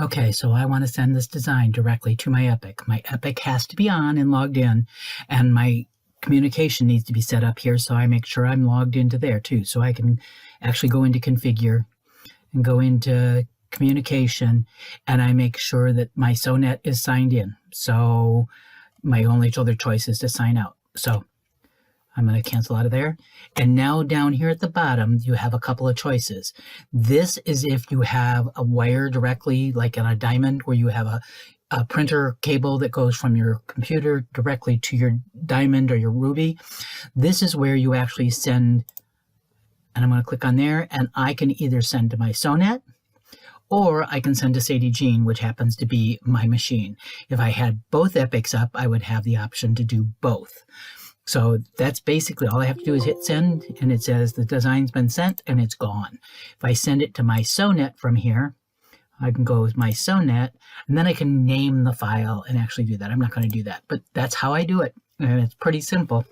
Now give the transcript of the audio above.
Okay, so I want to send this design directly to my Epic. My Epic has to be on and logged in, and my communication needs to be set up here, so I make sure I'm logged into there too. So I can actually go into configure and go into communication, and I make sure that my SONET is signed in. So my only other choice is to sign out. So I'm going to cancel out of there. And now down here at the bottom, you have a couple of choices. This is if you have a wire directly, like on a diamond, where you have a printer cable that goes from your computer directly to your diamond or your ruby. This is where you actually send, and I'm going to click on there, and I can either send to my SONET, or I can send to Sadie Jean, which happens to be my machine. If I had both Epics up, I would have the option to do both. So that's basically all I have to do is hit send, and it says the design's been sent and it's gone. If I send it to my SONET from here, I can go with my SONET, and then I can name the file and actually do that. I'm not going to do that, but that's how I do it, and it's pretty simple.